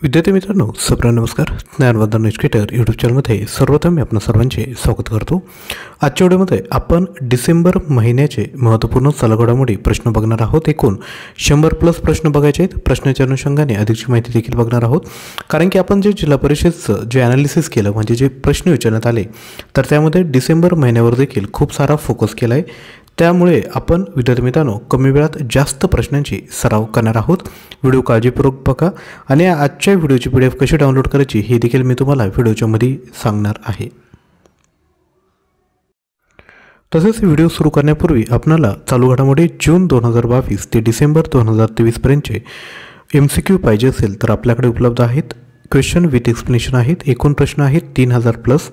विद्यार्थी मित्रांनो, सर्वांना नमस्कार. ज्ञानवर्धन एज्युकेटर यूट्यूब चॅनलमध्ये सर्वप्रथम मी आपणा सर्वांचे स्वागत करतो. आजच्या व्हिडिओमध्ये आपण डिसेंबर महिन्याचे महत्त्वपूर्ण चालू प्रश्न बघणार आहोत. एकूण 100+ प्रश्न बघायचे आहेत. प्रश्नाच्या अनुषंगाने अधिकची माहिती देखील बघणार आहोत. कारण की आपण जे जिल्हा परिषदचं जे ॲनालिसिस केलं, म्हणजे जे प्रश्न विचारण्यात आले, तर त्यामध्ये डिसेंबर महिन्यावर देखील खूप सारा फोकस केला आहे. त्यामुळे आपण विद्यार्थी मित्रांनो कमी वेळात जास्त प्रश्नांची सराव करणार आहोत. व्हिडिओ काळजीपूर्वक बघा आणि आजच्या व्हिडिओची PDF कशी डाउनलोड करायची हे देखील मी तुम्हाला व्हिडिओच्या मध्ये सांगणार आहे. तसेच व्हिडिओ सुरू करण्यापूर्वी आपल्याला चालू घडामोडी जून 2022 ते डिसेंबर 2023 पर्यंतचे MCQ पाहिजे असेल तर आपल्याकडे उपलब्ध आहेत. क्वेश्चन विथ एक्सप्लेनेशन आहेत. एकूण प्रश्न आहेत 3000+.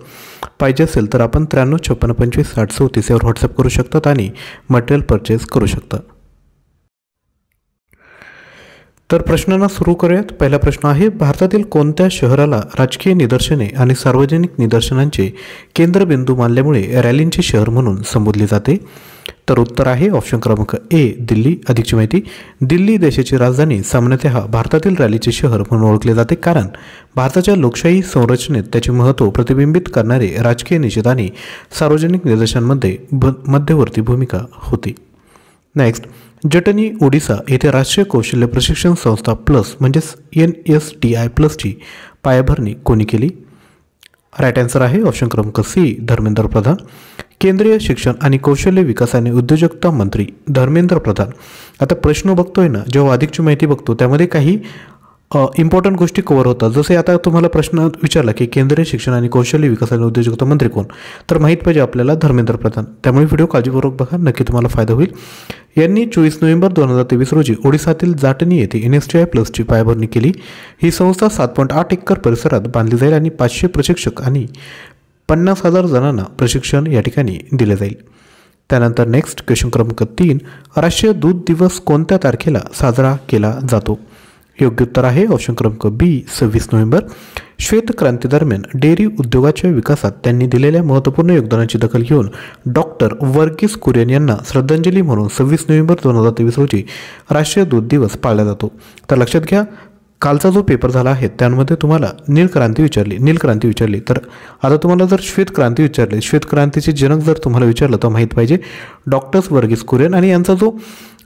पाहिजे असेल तर आपण 9356256034 यावर व्हॉट्सअप करू शकतात आणि मटेरियल परचेस करू शकता. तर प्रश्नांना सुरू करूयात. पहिला प्रश्न आहे, भारतातील कोणत्या शहराला राजकीय निदर्शने आणि सार्वजनिक निदर्शनांचे केंद्रबिंदू मानल्यामुळे रॅलींचे शहर म्हणून संबोधले जाते? तर उत्तर आहे ऑप्शन क्रमांक ए, दिल्ली. अधिकची माहिती, दिल्ली देशाची राजधानी सामान्यतः भारतातील रॅलीचे शहर म्हणून ओळखले जाते, कारण भारताच्या लोकशाही संरचनेत त्याचे महत्त्व प्रतिबिंबित करणारे राजकीय निषेध आणि सार्वजनिक निदर्शनांमध्ये मध्यवर्ती भूमिका होती. नेक्स्ट, जटनी ओडिसा येथे राष्ट्रीय कौशल्य प्रशिक्षण संस्था प्लस म्हणजेच NSTI+ची पायाभरणी कोणी केली? राईट आन्सर आहे ऑप्शन क्रमांक सी, धर्मेंद्र प्रधान. केंद्रीय शिक्षण आणि कौशल्य विकास आणि उद्योजकता मंत्री धर्मेंद्र प्रधान. आता प्रश्न बघतोय ना, जेव्हा अधिकची माहिती बघतो त्यामध्ये काही इम्पॉर्टंट गोष्टी कव्हर होतात. जसे आता तुम्हाला प्रश्न विचारला की केंद्रीय शिक्षण आणि कौशल्य विकास आणि उद्योजकता मंत्री कोण, तर माहीत पाहिजे आपल्याला धर्मेंद्र प्रधान. त्यामुळे व्हिडिओ काळजीपूर्वक बघा, नक्की तुम्हाला फायदा होईल. यांनी 24 नोव्हेंबर 2023 रोजी ओडिसातील जाटनी येथे NSTI+ची पायाभरणी केली. ही संस्था 7.8 एकर परिसरात बांधली जाईल आणि 500 प्रशिक्षक आणि 50,000 जणांना प्रशिक्षण या ठिकाणी दिले जाईल. त्यानंतर नेक्स्ट क्वेश्चन क्रमांक 3, राष्ट्रीय दूध दिवस कोणत्या तारखेला साजरा केला जातो? योग्य उत्तर आहे ऑप्शन क्रमांक बी, 26 नोव्हेंबर. श्वेत क्रांतीदरम्यान डेअरी उद्योगाच्या विकासात त्यांनी दिलेल्या महत्त्वपूर्ण योगदानाची दखल घेऊन डॉक्टर वर्गीस कुरियन यांना श्रद्धांजली म्हणून 26 नोव्हेंबर 2023 रोजी राष्ट्रीय दूध दिवस पाळला जातो. तर लक्षात घ्या, कालचा जो पेपर झाला आहे त्यामध्ये तुम्हाला नीलक्रांती विचारली, तर आता तुम्हाला जर श्वेत क्रांती विचारली, श्वेत क्रांतीचे जनक जर तुम्हाला विचारलं तर माहीत पाहिजे डॉक्टर्स वर्गीस कुरियन, आणि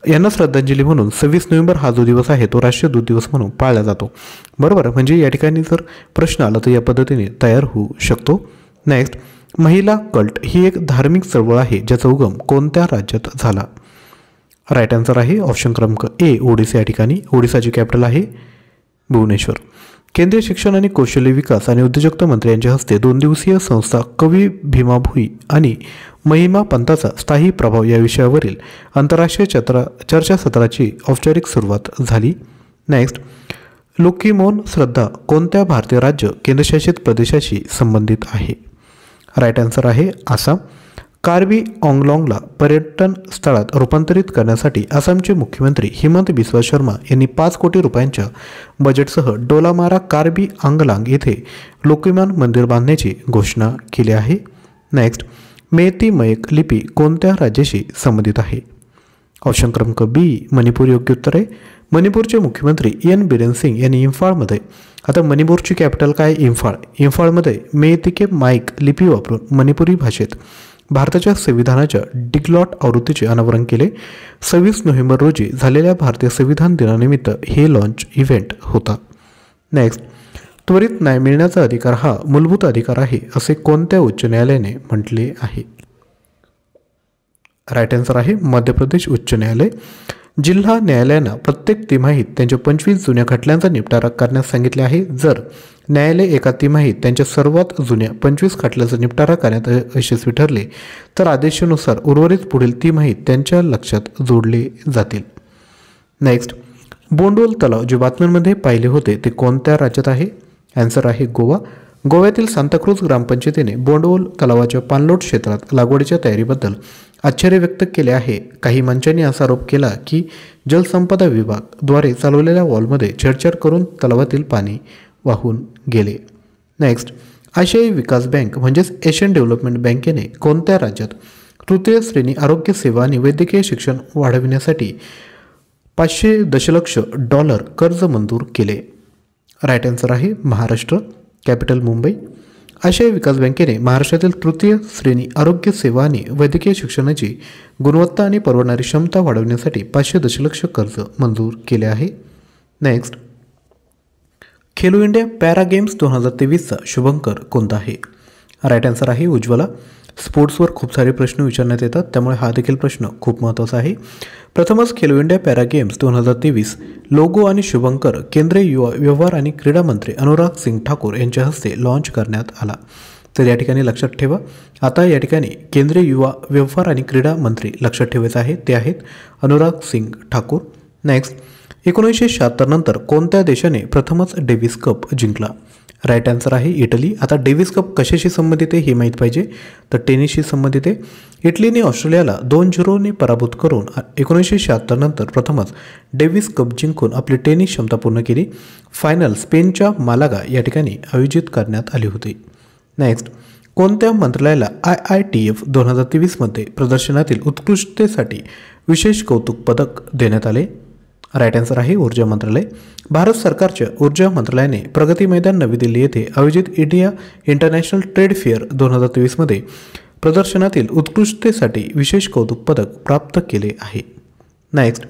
यांना श्रद्धांजली म्हणून 26 नोव्हेंबर हा जो दिवस आहे तो राष्ट्रीय दूध दिवस म्हणून पाळला जातो. बरोबर, म्हणजे या ठिकाणी जर प्रश्न आला तर या पद्धतीने तयार होऊ शकतो. नेक्स्ट, महिला कल्ट ही एक धार्मिक चळवळ आहे ज्याचा उगम कोणत्या राज्यात झाला? राईट आन्सर आहे ऑप्शन क्रमांक ए, ओडिसा. या ठिकाणी ओडिसाची कॅपिटल आहे भुवनेश्वर. केंद्रीय शिक्षण आणि कौशल्य विकास आणि उद्योजकता मंत्री यांच्या हस्ते 2 दिवसीय संस्था कवी भीमा भोई आणि महिमा पंथाचा स्थायी प्रभाव या विषयावरील आंतरराष्ट्रीय चर्चासत्राची औपचारिक सुरुवात झाली. नेक्स्ट, लोकीमोन श्रद्धा कोणत्या भारतीय राज्य केंद्रशासित प्रदेशाशी संबंधित आहे? राईट आन्सर आहे आसाम. कार्बी आंगलॉंगला पर्यटन स्थळात रूपांतरित करण्यासाठी आसामचे मुख्यमंत्री हिमंत बिस्वा शर्मा यांनी 5 कोटी रुपयांच्या बजेटसह डोलामारा कार्बी आंगलांग येथे लोकीमोन मंदिर बांधण्याची घोषणा केली आहे. नेक्स्ट, मेती मयक लिपी कोणत्या राज्याशी संबंधित आहे? ऑप्शन क्रमांक बी, मणिपूर. योग्य उत्तर आहे. मणिपूरचे मुख्यमंत्री एन बिरेन सिंग यांनी इम्फाळमध्ये, आता मणिपूरची कॅपिटल काय? इम्फाळमध्ये मेतिके माईक लिपी वापरून मणिपुरी भाषेत भारताच्या संविधानाच्या डिग्लॉट आवृत्तीचे अनावरण केले. 26 नोव्हेंबर रोजी झालेल्या भारतीय संविधान दिनानिमित्त हे लॉन्च इव्हेंट होता. नेक्स्ट, त्वरित न्याय मिळण्याचा अधिकार हा मूलभूत अधिकार आहे असे कोणत्या उच्च न्यायालयाने म्हटले आहे? राईट आन्सर आहे मध्य प्रदेश उच्च न्यायालय. जिल्हा न्यायालयांना प्रत्येक तिमाहीत त्यांच्या 25 जुन्या खटल्यांचा निपटारा करण्यास सांगितले आहे. जर न्यायालय एका तिमाहीत त्यांच्या सर्वात जुन्या 25 खटल्यांचा निपटारा करण्यात यशस्वी ठरले तर आदेशानुसार उर्वरित पुढील तिमाहीत त्यांच्या लक्षात जोडले जातील. नेक्स्ट, बोंडोल तलाव जे बातम्यांमध्ये पाहिले होते ते कोणत्या राज्यात आहे? आन्सर आहे गोवा. गोव्यातील सांताक्रूज ग्रामपंचायतीने बोंडोल तलावाच्या पाणलोट क्षेत्रात लागवडीच्या तयारीबद्दल आश्चर्य व्यक्त केले आहे. काही मंचांनी असा आरोप केला की जलसंपदा विभाग द्वारे चालवलेल्या वॉलमध्ये छेडछाड करून तलावातील पाणी वाहून गेले. नेक्स्ट, आशियाई विकास बँक म्हणजेच एशियन डेव्हलपमेंट बँकेने कोणत्या राज्यात तृतीय श्रेणी आरोग्य सेवा आणि वैद्यकीय शिक्षण वाढविण्यासाठी $500 दशलक्ष कर्ज मंजूर केले? राईट आन्सर आहे महाराष्ट्र. कॅपिटल मुंबई. आशियाई विकास बँकेने महाराष्ट्रातील तृतीय श्रेणी आरोग्य सेवा आणि वैद्यकीय शिक्षणाची गुणवत्ता आणि परवडणारी क्षमता वाढवण्यासाठी 500 दशलक्ष कर्ज मंजूर केले आहे. Next, Khelo India para games 2023चा शुभंकर कोणता आहे? राईट आन्सर आहे उज्ज्वला. स्पोर्ट्सवर खूप सारे प्रश्न विचारण्यात येतात, त्यामुळे हा देखील प्रश्न खूप महत्त्वाचा आहे. प्रथमच Khelo India para games 2023 logo आणि शुभंकर केंद्रीय युवा व्यवहार आणि क्रीडा मंत्री अनुराग सिंग ठाकूर यांच्या हस्ते लॉन्च करण्यात आला. तर या ठिकाणी लक्षात ठेवा, आता या ठिकाणी केंद्रीय युवा व्यवहार आणि क्रीडा मंत्री लक्षात ठेवायचे आहे, ते आहेत अनुराग सिंग ठाकूर. नेक्स्ट, 1976 नंतर कोणत्या देशाने प्रथमच डेव्हिस कप जिंकला? राईट आन्सर आहे इटली. आता डेव्हिस कप कशाशी संबंधित आहे हे माहीत पाहिजे, तर टेनिसशी संबंधित आहे. इटलीने ऑस्ट्रेलियाला 2-0 पराभूत करून 1976 नंतर प्रथमच डेव्हिस कप जिंकून आपली टेनिस क्षमता पूर्ण केली. फायनल स्पेनच्या मालागा या ठिकाणी आयोजित करण्यात आली होती. नेक्स्ट, कोणत्या मंत्रालयाला IITF 2023मध्ये प्रदर्शनातील उत्कृष्टतेसाठी विशेष कौतुक पदक देण्यात आले? राईट आन्सर आहे ऊर्जा मंत्रालय. भारत सरकारच्या ऊर्जा मंत्रालयाने प्रगती मैदान नवी दिल्ली येथे आयोजित इंडिया इंटरनॅशनल ट्रेड फेअर 2023मध्ये प्रदर्शनातील उत्कृष्टतेसाठी विशेष कौतुक पदक प्राप्त केले आहे. नेक्स्ट,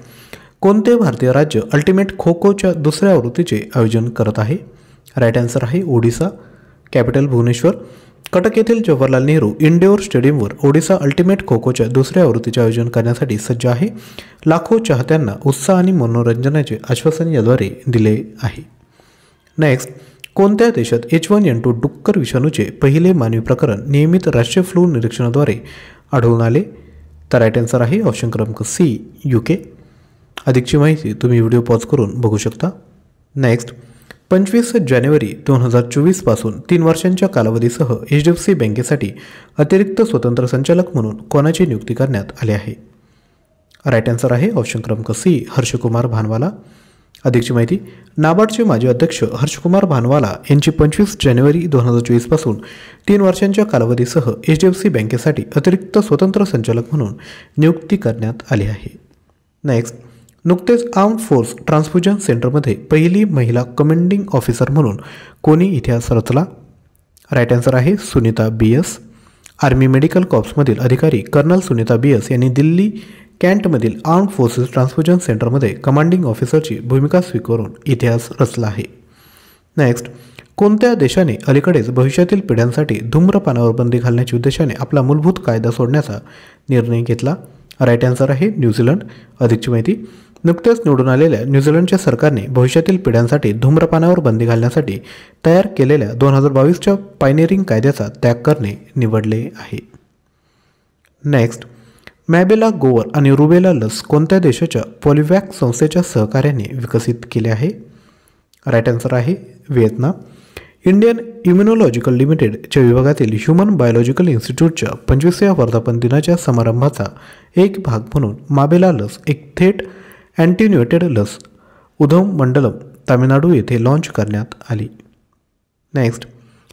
कोणते भारतीय राज्य अल्टिमेट खो खोच्या दुसऱ्या आवृत्तीचे आयोजन करत आहे? राईट आन्सर आहे ओडिसा. कॅपिटल भुवनेश्वर. कटक येथील जवाहरलाल नेहरू इंडोर स्टेडियमवर ओडिसा अल्टिमेट खो खोच्या दुसऱ्या आवृत्तीचे आयोजन करण्यासाठी सज्ज आहे. लाखो चाहत्यांना उत्साह आणि मनोरंजनाचे आश्वासन याद्वारे दिले आहे. नेक्स्ट, कोणत्या देशात H1N2 डुक्कर विषाणूचे पहिले मानवी प्रकरण नियमित राष्ट्रीय फ्लू निरीक्षणाद्वारे आढळून आले? तर राईट आन्सर आहे ऑप्शन क्रमांक C UK. अधिकची माहिती तुम्ही व्हिडिओ पॉज करून बघू शकता. नेक्स्ट, 25 जानेवारी 2024 पासून 3 वर्षांच्या कालावधीसह HDFC बँकेसाठी अतिरिक्त स्वतंत्र संचालक म्हणून कोणाची नियुक्ती करण्यात आली आहे? राईट आन्सर आहे ऑप्शन क्रमांक C हर्षकुमार भानवाला. अधिकची माहिती, नाबार्डचे माजी अध्यक्ष हर्षकुमार भानवाला यांची 25 जानेवारी 2024 पासून 3 वर्षांच्या कालावधीसह HDFC बँकेसाठी अतिरिक्त स्वतंत्र संचालक म्हणून नियुक्ती करण्यात आली आहे. नेक्स्ट, नुकतेच आर्म्ड फोर्स ट्रान्सफ्युजन सेंटरमध्ये पहिली महिला कमांडिंग ऑफिसर म्हणून कोणी इतिहास रचला? राईट आन्सर आहे सुनीता BS. आर्मी मेडिकल कॉर्प्समधील अधिकारी कर्नल सुनीता BS यांनी दिल्ली कॅन्टमधील आर्म्ड फोर्सेस ट्रान्सफ्युजन सेंटरमध्ये कमांडिंग ऑफिसरची भूमिका स्वीकारून इतिहास रचला आहे. नेक्स्ट, कोणत्या देशाने अलीकडेच भविष्यातील पिढ्यांसाठी धूम्रपानावर बंदी घालण्याच्या उद्देशाने आपला मूलभूत कायदा सोडण्याचा निर्णय घेतला? राईट आन्सर आहे न्यूझीलंड. अधिकची माहिती, नुकत्याच निवडून आलेल्या न्यूझीलंडच्या सरकारने भविष्यातील पिढ्यांसाठी धूम्रपानावर बंदी घालण्यासाठी तयार केलेल्या 2022च्या पायनियरिंग कायद्याचा त्याग करणे निवडले आहे. नेक्स्ट, मॅबेला गोवर आणि रुबेला लस कोणत्या देशाच्या पॉलिवॅक संस्थेच्या सहकार्याने विकसित केले आहे? राईट आन्सर आहे व्हिएतनाम. इंडियन इम्युनॉलॉजिकल लिमिटेडच्या विभागातील ह्युमन बायोलॉजिकल इन्स्टिट्यूटच्या 25व्या वर्धापन दिनाच्या समारंभाचा एक भाग म्हणून माबेला लस एक थेट अँटीन्युएटेड लस उधम मंडलम तामिळनाडू येथे लॉन्च करण्यात आली. Next,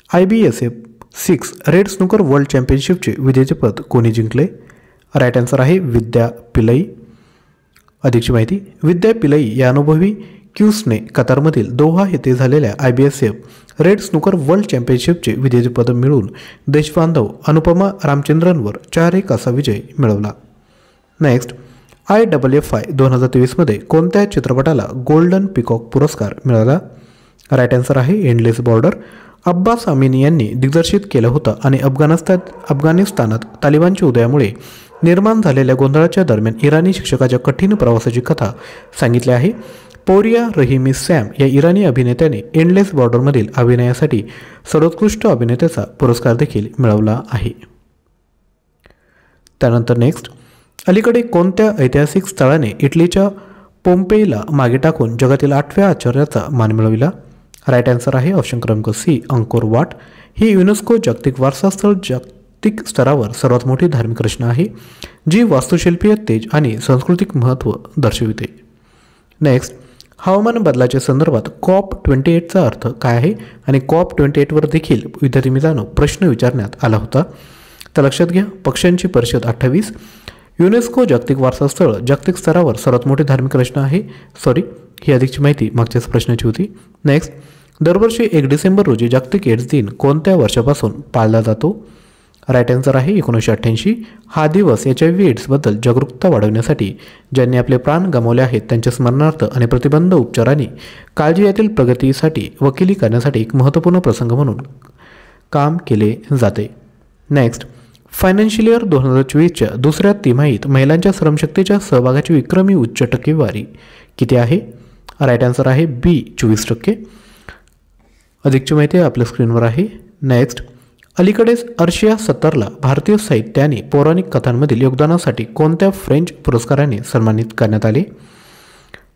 IBSF 6 red snooker world चॅम्पियनशिपचे विजेतेपद कोणी जिंकले? राईट आन्सर आहे विद्या पिलई. अधिकची माहिती, विद्या पिलई या अनुभवी क्यूसने कतारमधील दोहा येथे झालेल्या IBSF रेड स्नूकर वर्ल्ड चॅम्पियनशिपचे विजेतेपद मिळवून देशबांधव अनुपमा रामचंद्रनवर 4-1 असा विजय मिळवला. नेक्स्ट, IAAFI 2023मध्ये कोणत्या चित्रपटाला गोल्डन पिकॉक पुरस्कार मिळाला? राईट आन्सर आहे एंडलेस बॉर्डर. अब्बास अमिनी यांनी दिग्दर्शित केलं होतं आणि अफगाणिस्तानात तालिबानच्या उदयामुळे निर्माण झालेल्या गोंधळाच्या दरम्यान इराणी शिक्षकाच्या कठीण प्रवासाची कथा सांगितली आहे. पोरिया रहिमी सॅम या इराणी अभिनेत्याने एंडलेस बॉर्डरमधील अभिनयासाठी सर्वोत्कृष्ट अभिनेत्याचा पुरस्कार देखील मिळवला आहे. त्यानंतर नेक्स्ट, अलीकडे कोणत्या ऐतिहासिक स्थळाने इटलीच्या पोम्पेईला मागे टाकून जगातील 8व्या आश्चर्याचा मान मिळविला? राईट आन्सर आहे ऑप्शन क्रमांक C अंकोर वाट. ही युनेस्को जागतिक वारसा स्थळ जागतिक स्तरावर सर्वात मोठी धार्मिक रचना आहे, जी वास्तुशिल्पीय तेज आणि सांस्कृतिक महत्त्व दर्शविते. नेक्स्ट, हवामान बदलाच्या संदर्भात COP28चा अर्थ काय आहे आणि COP28वर देखील विद्यार्थी मित्रांनो प्रश्न विचारण्यात आला होता. तर लक्षात घ्या, पक्ष्यांची परिषद 28, युनेस्को जागतिक वारसा स्थळ जागतिक स्तरावर सर्वात मोठी धार्मिक रचना आहे. ही अधिकची माहिती मागच्याच प्रश्नाची होती. नेक्स्ट, दरवर्षी 1 डिसेंबर रोजी जागतिक एड्स दिन कोणत्या वर्षापासून पाळला जातो? राईट आन्सर आहे 1988. हा दिवस HIV एड्सबद्दल जागरूकता वाढवण्यासाठी, ज्यांनी आपले प्राण गमावले आहेत त्यांच्या स्मरणार्थ आणि प्रतिबंध उपचार आणि काळजी यातील प्रगतीसाठी वकिली करण्यासाठी एक महत्त्वपूर्ण प्रसंग म्हणून काम केले जाते. नेक्स्ट, फायनान्शियल इयर 2024च्या दुसऱ्या तिमाहीत महिलांच्या श्रमशक्तीच्या सहभागाची विक्रमी उच्च टक्केवारी किती आहे? राईट आन्सर आहे बी 24%. अधिकची माहिती आपल्या स्क्रीनवर आहे. नेक्स्ट, अलीकडेच अर्शिया सत्तरला भारतीय साहित्य आणि पौराणिक कथांमधील योगदानासाठी कोणत्या फ्रेंच पुरस्काराने सन्मानित करण्यात आले?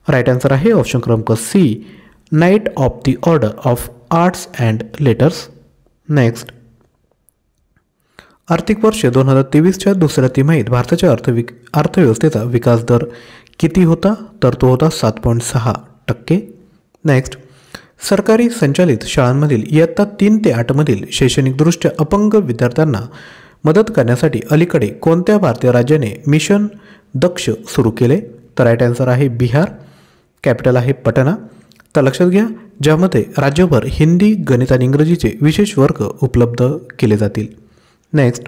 राईट आन्सर आहे ऑप्शन क्रमांक सी, knight of the order of arts and letters. Next, आर्थिक वर्ष 2023च्या दुसऱ्या तिमाहीत भारताच्या अर्थव्यवस्थेचा विकास दर किती होता? तर तो होता 7.6%. नेक्स्ट, सरकारी संचालित शाळांमधील इयत्ता 3 ते 8 मधील शैक्षणिकदृष्ट्या अपंग विद्यार्थ्यांना मदत करण्यासाठी अलीकडे कोणत्या भारतीय राज्याने मिशन दक्ष सुरू केले? तर राईट आन्सर आहे बिहार. कॅपिटल आहे पटना. तर लक्षात घ्या, ज्यामध्ये राज्यभर हिंदी, गणित आणि इंग्रजीचे विशेष वर्ग उपलब्ध केले जातील. नेक्स्ट,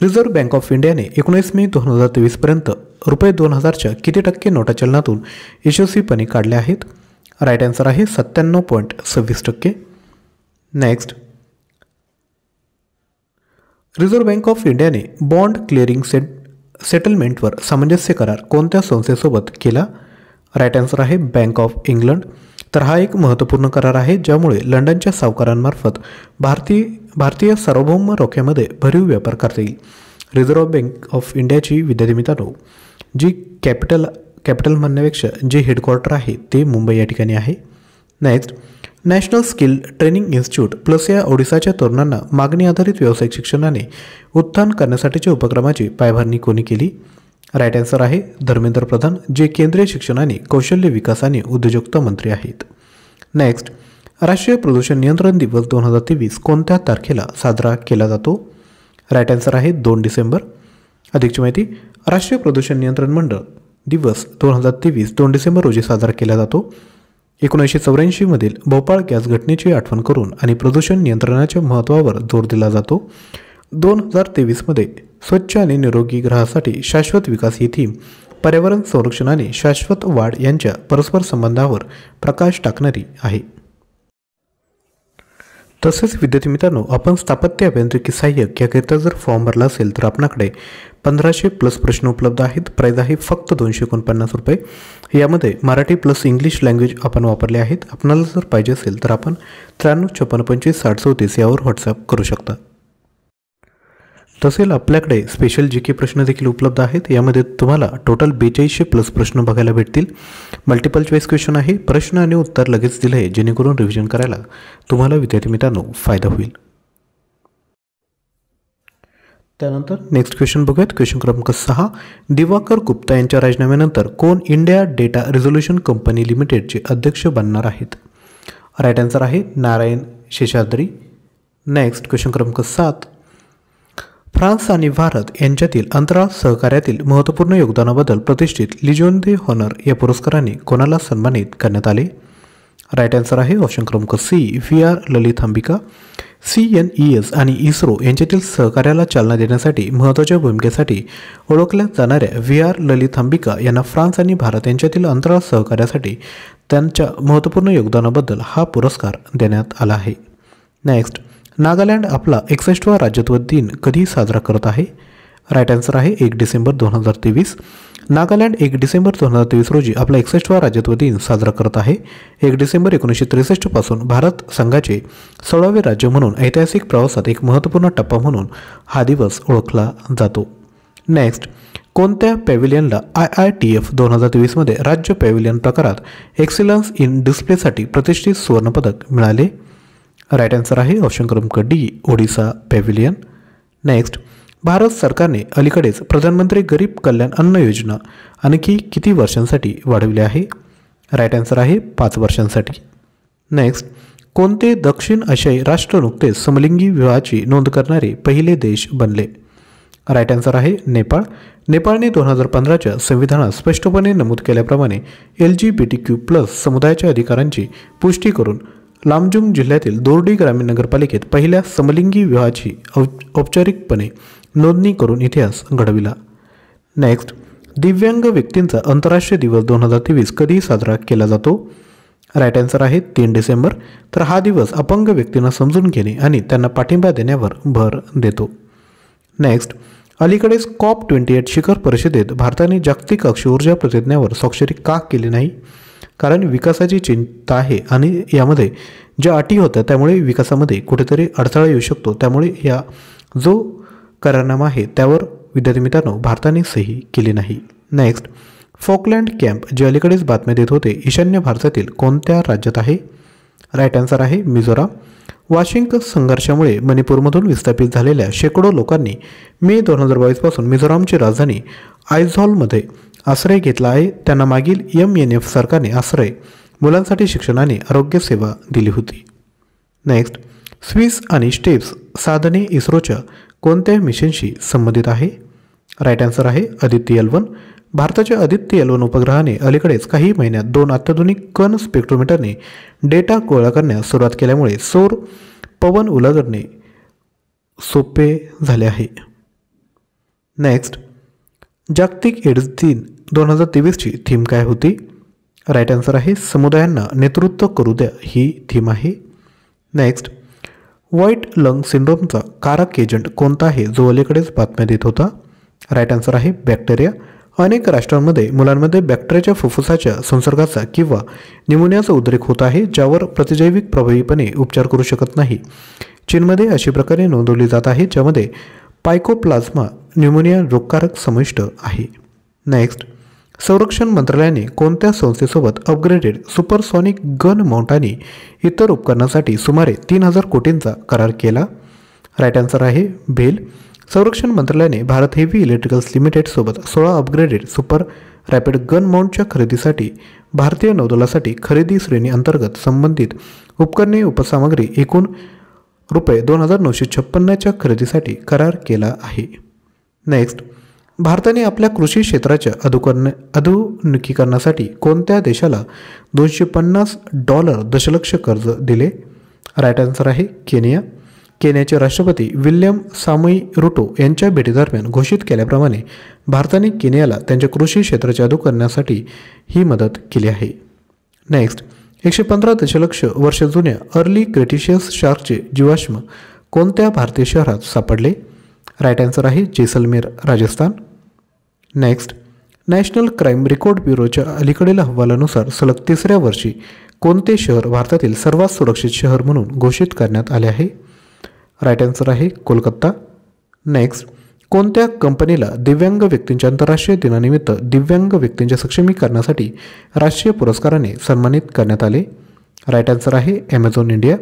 रिझर्व्ह बँक ऑफ इंडियाने 19 मे 2023पर्यंत रुपये 2000च्या किती टक्के नोटा चलनातून यशस्वीपणे काढल्या आहेत? राईट आन्सर आहे 97.26%. नेक्स्ट, रिझर्व्ह बँक ऑफ इंडियाने बॉन्ड क्लिअरिंग सेटलमेंटवर सामंजस्य करार कोणत्या संस्थेसोबत केला? राईट आन्सर आहे बँक ऑफ इंग्लंड. तर हा एक महत्त्वपूर्ण करार आहे ज्यामुळे लंडनच्या सावकारांमार्फत भारतीय सार्वभौम रोख्यामध्ये भरीव व्यापार करता येईल. रिझर्व्ह बँक ऑफ इंडियाची विद्यार्थी मित्रांनो, जी कॅपिटल म्हणण्यापेक्षा जे हेडक्वार्टर आहे ते मुंबई या ठिकाणी आहे. Next, national skill training institute plus या ओडिसाच्या तरुणांना मागणी आधारित व्यावसायिक शिक्षणाने उत्थान करण्यासाठीच्या उपक्रमाची पायाभरणी कोणी केली? राईट आन्सर आहे धर्मेंद्र प्रधान, जे केंद्रीय शिक्षण आणि कौशल्य विकास आणि उद्योजकता मंत्री आहेत. नेक्स्ट, राष्ट्रीय प्रदूषण नियंत्रण दिवस 2023 कोणत्या तारखेला साजरा केला जातो? राईट आन्सर आहे 2 डिसेंबर. अधिकची माहिती, राष्ट्रीय प्रदूषण नियंत्रण मंडळ दिवस 2023 2 डिसेंबर रोजी साजरा केला जातो. 1984 मधील भोपाळ गॅस घटनेची आठवण करून आणि प्रदूषण नियंत्रणाच्या महत्त्वावर जोर दिला जातो. 2023 मध्ये स्वच्छ आणि निरोगी ग्रहासाठी शाश्वत विकास ही थीम पर्यावरण संरक्षण आणि शाश्वत वाढ यांच्या परस्पर संबंधावर प्रकाश टाकणारी आहे. तसेच विद्यार्थी मित्रांनो, आपण स्थापत्य अभियांत्रिकी सहाय्यक याकरिता जर फॉर्म भरला असेल तर आपणाकडे 1500 प्लस प्रश्न उपलब्ध आहेत. प्राईज आहे फक्त 249 रुपये. यामध्ये मराठी प्लस इंग्लिश लँग्वेज आपण वापरले आहेत. आपणाला जर पाहिजे असेल तर आपण 9356256034 यावर व्हॉट्सअप करू शकता. तसेच आपल्याकडे स्पेशल GK प्रश्न देखील उपलब्ध आहेत. यामध्ये तुम्हाला टोटल 4200 प्लस प्रश्न बघायला भेटतील. मल्टिपल चॉईस क्वेश्चन आहे. प्रश्न आणि उत्तर लगेच दिले आहे जेणेकरून रिव्हिजन करायला तुम्हाला विद्यार्थी मित्रांनो फायदा होईल. त्यानंतर नेक्स्ट क्वेश्चन बघूयात. क्वेश्चन क्रमांक 6, दिवाकर गुप्ता यांच्या राजीनाम्यानंतर कोण इंडिया डेटा रिझोल्यूशन कंपनी लिमिटेडचे अध्यक्ष बनणार आहेत? राईट आन्सर आहे नारायण शेषाद्री. नेक्स्ट क्वेश्चन क्रमांक 7, फ्रान्स आणि भारत यांच्यातील अंतराळ सहकार्यातील महत्त्वपूर्ण योगदानाबद्दल प्रतिष्ठित लिजोन दे हॉनर या पुरस्काराने कोणाला सन्मानित करण्यात आले? राईट आन्सर आहे ऑप्शन क्रमांक सी, VR ललितांबिका. CNES आणि इस्रो यांच्यातील सहकार्याला चालना देण्यासाठी महत्त्वाच्या भूमिकेसाठी ओळखल्या जाणाऱ्या VR ललितांबिका यांना फ्रान्स आणि भारत यांच्यातील अंतराळ सहकार्यासाठी त्यांच्या महत्त्वपूर्ण योगदानाबद्दल हा पुरस्कार देण्यात आला आहे. नेक्स्ट, नागालँड आपला 61वा राज्यत्व दिन कधी साजरा करत आहे? राईट आन्सर आहे 1 डिसेंबर 2023. नागालँड 1 डिसेंबर 2023 रोजी आपला 61वा राज्यत्व दिन साजरा करत आहे. 1 डिसेंबर 1963 पासून भारत संघाचे 16वे राज्य म्हणून ऐतिहासिक प्रवासात एक महत्त्वपूर्ण टप्पा म्हणून हा दिवस ओळखला जातो. नेक्स्ट, कोणत्या पॅव्हिलियनला IITF 2023 मध्ये राज्य पॅव्हिलियन प्रकारात एक्सेलन्स इन डिस्प्लेसाठी प्रतिष्ठित सुवर्णपदक मिळाले? राईट आन्सर आहे ऑप्शन क्रमांक D, Odisha pavilion. Next, Bharat सरकारने अलीकडेच प्रधानमंत्री गरीब कल्याण अन्न योजना आणखी किती वर्षांसाठी वाढवली आहे? राईट आन्सर आहे 5 वर्षांसाठी. नेक्स्ट, कोणते दक्षिण आशियाई राष्ट्र नुकतेच समलिंगी विवाहाची नोंद करणारे पहिले देश बनले? राईट आन्सर आहे नेपाळ. नेपाळने 2015च्या संविधानात स्पष्टपणे नमूद केल्याप्रमाणे LGBTQ+ समुदायाच्या अधिकारांची पुष्टी करून लामजुंग जिल्ह्यातील दोर्डी ग्रामीण नगरपालिकेत पहिल्या समलिंगी विवाहाची औपचारिकपणे नोंदणी करून इतिहास घडविला. नेक्स्ट, दिव्यांग व्यक्तींचा आंतरराष्ट्रीय दिवस 2023 कधी साजरा केला जातो? राईट आन्सर आहे 3 डिसेंबर. तर हा दिवस अपंग व्यक्तींना समजून घेणे आणि त्यांना पाठिंबा देण्यावर भर देतो. नेक्स्ट, अलीकडेच COP28 शिखर परिषदेत भारताने जागतिक अक्षय ऊर्जा प्रतिज्ञेवर स्वाक्षरी का केली नाही? कारण विकासाची चिंता आहे आणि यामध्ये ज्या अटी होत्या त्यामुळे विकासामध्ये कुठेतरी अडथळा येऊ शकतो. त्यामुळे या जो करारनामा आहे त्यावर विद्यार्थी मित्रांनो भारताने सही केली नाही. नेक्स्ट, फॉकलँड कॅम्प जे अलीकडेच बातम्या देत होते ईशान्य भारतातील कोणत्या राज्यात आहे? राईट आन्सर आहे मिझोराम. वाशिंग संघर्षामुळे मणिपूरमधून विस्थापित झालेल्या शेकडो लोकांनी मे 2022 पासून मिझोरामची राजधानी आयझॉलमध्ये आश्रय घेतला आहे. त्यांना मागील MNF सरकारने आश्रय, मुलांसाठी शिक्षण आणि आरोग्य सेवा दिली होती. नेक्स्ट, स्विस आणि स्टेप्स साधने इस्रोच्या कोणत्या मिशनशी संबंधित आहे? राईट आन्सर आहे आदित्य L1. भारताच्या आदित्य L1 उपग्रहाने अलीकडेच काही महिन्यात 2 अत्याधुनिक कण स्पेक्ट्रोमीटरने डेटा गोळा करण्यास सुरुवात केल्यामुळे सौर पवन उलगडणे सोपे झाले आहे. नेक्स्ट, जागतिक एड्स दिन 2023ची थीम काय होती? राईट आन्सर आहे समुदायांना नेतृत्व करू द्या ही थीम आहे. नेक्स्ट, व्हाईट लंग सिंड्रोमचा कारक एजंट कोणता आहे जो अलीकडेच बातम्या देत होता? राईट आन्सर आहे बॅक्टेरिया. अनेक राष्ट्रांमध्ये मुलांमध्ये बॅक्टेरियाच्या फुफ्फुसाच्या संसर्गाचा किंवा न्यूमोनियाचा उद्रेक होत आहे ज्यावर प्रतिजैविक प्रभावीपणे उपचार करू शकत नाही. चीनमध्ये अशी प्रकारे नोंदवली जात आहे ज्यामध्ये पायकोप्लाझ्मा न्यूमोनिया रोगकारक समाविष्ट आहे. नेक्स्ट, संरक्षण मंत्रालयाने कोणत्या संस्थेसोबत अपग्रेडेड सुपरसॉनिक गन माउंट आणि इतर उपकरणासाठी सुमारे 3000 कोटींचा करार केला? राईट आन्सर आहे भेल. संरक्षण मंत्रालयाने भारत हेवी इलेक्ट्रिकल्स लिमिटेडसोबत 16 अपग्रेडेड सुपर रॅपिड गन माउंटच्या खरेदीसाठी भारतीय नौदलासाठी खरेदी श्रेणी अंतर्गत संबंधित उपकरणे उपसामग्री एकूण ₹2956च्या खरेदीसाठी करार केला आहे. नेक्स्ट, भारताने आपल्या कृषी क्षेत्राच्या आधुनिकीकरणासाठी कोणत्या देशाला $250 दशलक्ष कर्ज दिले? राईट आन्सर आहे केनिया. केनियाचे राष्ट्रपती विल्यम सामोई रुटो यांच्या भेटीदरम्यान घोषित केल्याप्रमाणे भारताने केनियाला त्यांच्या कृषी क्षेत्राचे आधुनिकीकरणासाठी ही मदत केली आहे. नेक्स्ट, 115 दशलक्ष वर्ष जुन्या अर्ली क्रेटिशियस शार्कचे जीवाश्म कोणत्या भारतीय शहरात सापडले? राईट आन्सर आहे Jaisalmer Rajasthan. Next, national crime record ब्युरोच्या अलीकडील अहवालानुसार सलग 3ऱ्या वर्षी कोणते शहर भारतातील सर्वात सुरक्षित शहर म्हणून घोषित करण्यात आले आहे? राईट आन्सर आहे कोलकाता. नेक्स्ट, कोणत्या कंपनीला दिव्यांग व्यक्तींच्या आंतरराष्ट्रीय दिनानिमित्त दिव्यांग व्यक्तींच्या सक्षमीकरणासाठी राष्ट्रीय पुरस्काराने सन्मानित करण्यात आले? राईट आन्सर आहे ॲमेझॉन इंडिया.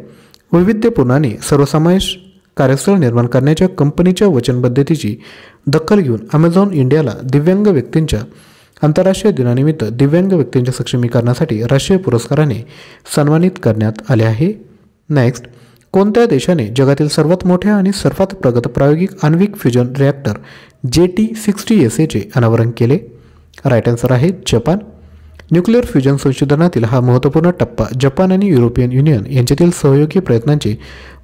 वैविध्यपूर्ण आणि सर्वसमावेश कार्यस्थळ निर्माण करण्याच्या कंपनीच्या वचनबद्धतेची दखल घेऊन ॲमेझॉन इंडियाला दिव्यांग व्यक्तींच्या आंतरराष्ट्रीय दिनानिमित्त दिव्यांग व्यक्तींच्या सक्षमीकरणासाठी राष्ट्रीय पुरस्काराने सन्मानित करण्यात आले आहे. नेक्स्ट, कोणत्या देशाने जगातील सर्वात मोठ्या आणि सर्वात प्रगत प्रायोगिक आण्विक फ्युजन रिॲक्टर JT60SA अनावरण केले? राईट आन्सर आहे जपान. न्यूक्लिअर फ्युजन संशोधनातील हा महत्त्वपूर्ण टप्पा जपान आणि युरोपियन युनियन यांच्यातील सहयोगी प्रयत्नांचे